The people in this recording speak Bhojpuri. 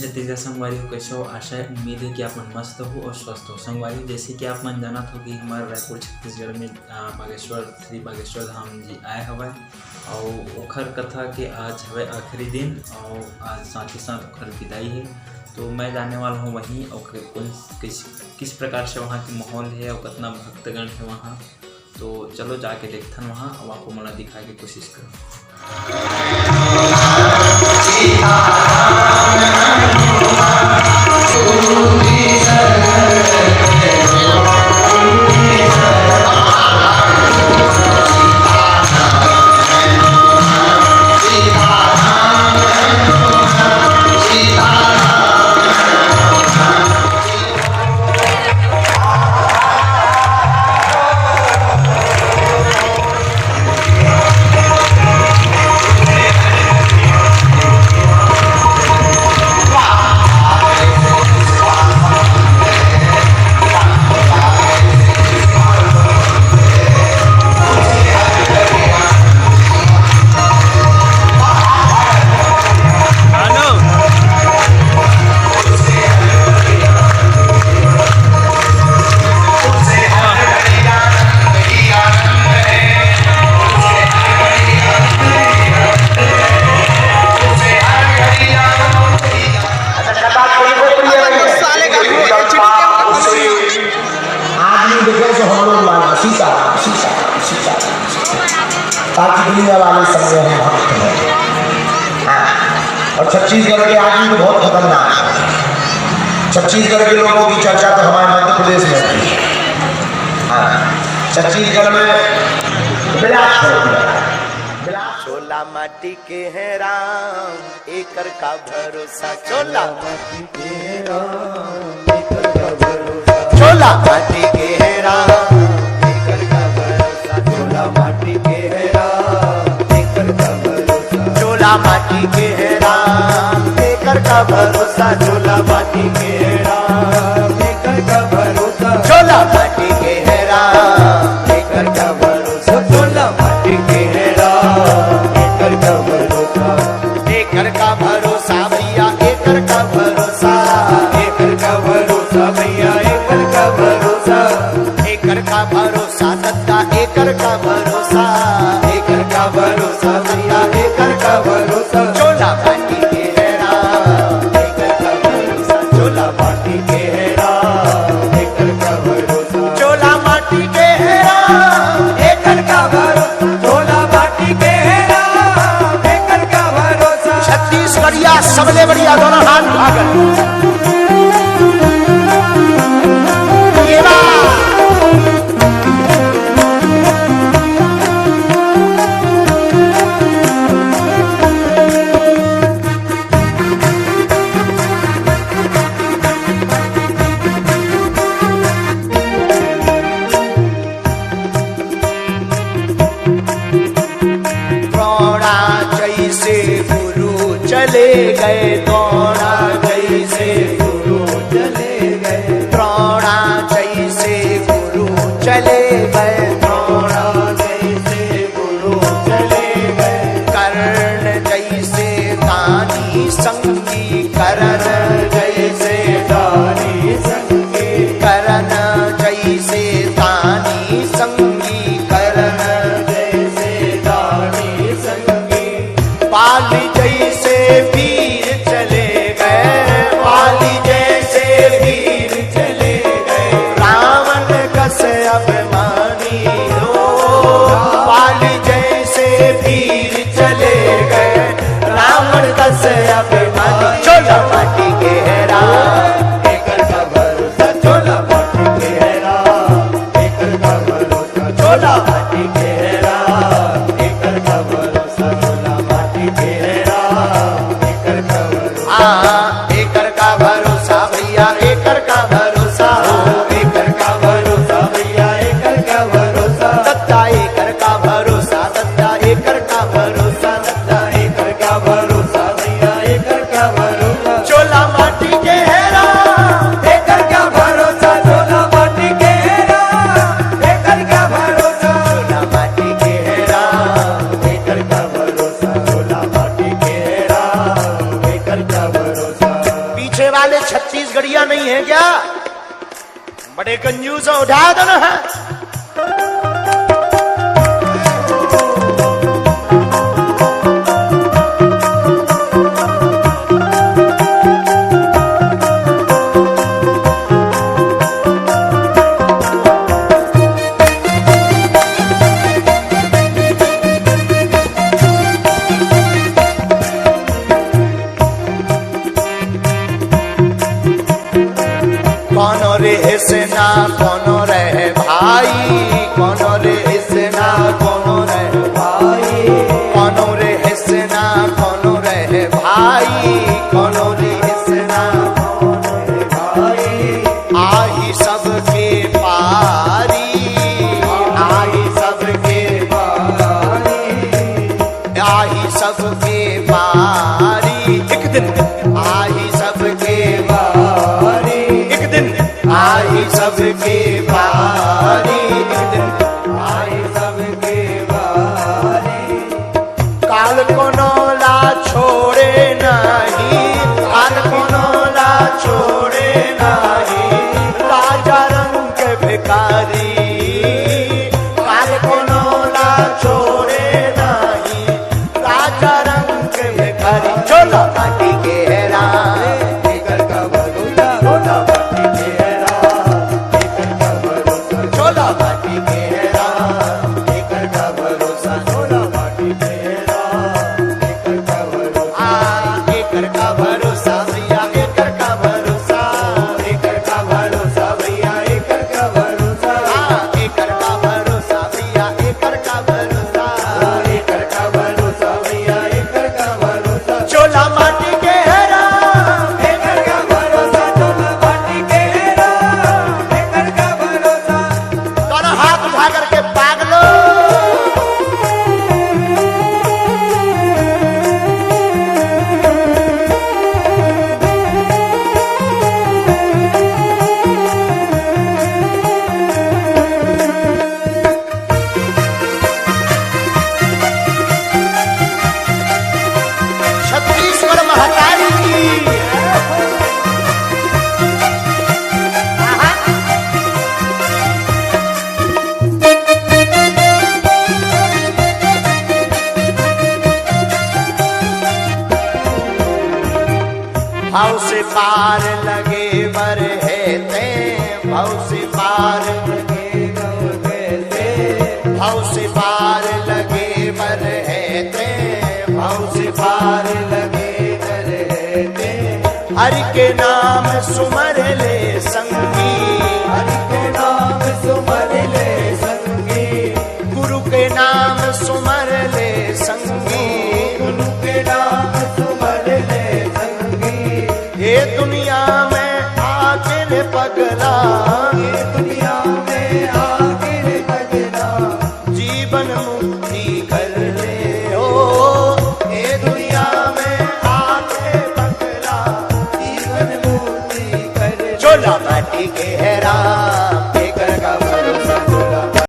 छत्तीसगढ़ संगवारी हो, कैसे हो? आशा है, उम्मीद है कि आप मन मस्त हो और स्वस्थ हो। संगवारी, जैसे कि आप मन जानत हो कि हमारे रायपुर छत्तीसगढ़ में बागेश्वर श्री बागेश्वर धाम जी आए हवे और ओखर कथा के आज हवे आखिरी दिन और आज साथ ही साथ ओखर विदाई है। तो मैं जाने वाला हूँ वहीं और किस प्रकार से वहाँ की माहौल है और कितना भक्तगण है वहाँ। तो चलो जाके देखते हैं वहाँ और आपको मला दिखाने की कोशिश करो। वाले समय हैं भक्त हैं और छत्तीसगढ़ के आदमी तो बहुत खतरनाक है। छत्तीसगढ़ के लोगों की चर्चा तो हमारे मध्य प्रदेश में थी। छत्तीसगढ़ में चोला माटी के है राम एकर का भरोसा, चोला माटी के है राम एकर का भरोसा, चोला माटी के है राम एकर का भरोसा, चोला माटी के है चोला माटी के है राम एकर का भरोसा, चोला माटी के है राम एकर का भरोसा, चोला माटी के है राम एकर का भरोसा, चोला माटी के है राम एकर का भरोसा, एकर का भरोसा भैया एकर का भरोसा, एकर का भरोसा भैया एकर का भरोसा, एकर का भरोसा दत्ता एकर का भरोसा, एकर का भरोसा भैया एकर का भरोसा, चोला माटी के है राम एकर का भरोसा, चोला माटी के है राम एकर का भरोसा, चोला माटी के है राम एकर का भरोसा, चोला माटी के है राम एकर का भरोसा। छत्तीसगढ़िया सबले बढ़िया दोनों हाथ भागल चले गए द्रोणा जैसे गुरु चले गए, द्रोणा जैसे गुरु चले गए, द्रोणा जैसे गुरु चले गए, कर्ण जैसे दानी संगी, कर्ण जैसे दानी संगी, कर्ण जैसे दानी संगी, कर्ण जैसे दानी संगी, पाली जैसे वीर चले गए, पाली जैसे वीर चले गए, रावण कस अभिमानी हो, पाली जैसे वीर चले गए, रावण कस अभिमानी, चोला माटी के है राम एकर का भरोसा, चोला माटी के है राम एकर का भरोसा, चोला माटी के है राम एकर का भरोसा, चोला माटी के है एकर का भरोसा भैया एकर का भरोसा, एकर का भरोसा भैया एकर का भरोसा, दत्ता एकर का भरोसा, दत्ता एकर का भरोसा, दत्ता एकर का भरोसा भैया एकर छत्तीसगढ़िया नहीं है क्या? बड़े कंजूस हो, उठा दो ना। कौनो रे हिसना कौनो रहे भाई, कौनो रे हिसना कौनो रहे भाई, कौनो रे हिसना कौनो रहे भाई, कौनो रे हिसना कौनो रहे भाई। आही सबके पारी, आही सबके पारी, आही सबके पारी। एक दिन आही सबके पारी, एक दिन आई सबके बारी, एक दिन आई सबके बारी। काल को नौला छोड़े नहीं, काल को नौला छोड़े नहीं, राजा रंग भिखारी। काल को नौला छोड़े नहीं, राजा रंग भिखारी। चलो माटी के हेरा लेकर का भरोसा, चोला माटी के हेरा लेकर का भरोसा, चोला माटी के हेरा लेकर का भरोसा, चोला माटी के हेरा लेकर का भरोसा। लेकर का भरोसा भैया, लेकर का भरोसा, लेकर का भरोसा भैया, लेकर का भरोसा। लेकर का भरोसा भैया, लेकर का भरोसा, लेकर का भरोसा भैया, लेकर का भरोसा। चोला माटी के हेरा लेकर का भरोसा, चोला माटी के हेरा लेकर का भरोसा। दोनों हाथ उठा करके पागलो। छत्तीसगढ़ महाकाली की। भाव से पार लगे बर है ते, भाव से पार लगे बर ते, भाव से पार लगे बर है ते, भाव से पार लगे बर है ते। हरि के नाम सुमर ले संगी, हरि के नाम सुमर ले संगी, गुरु के नाम सुमर ले संगी, गुरु के नाम सुमर ले संगी। ये दुनिया में आखिर पगला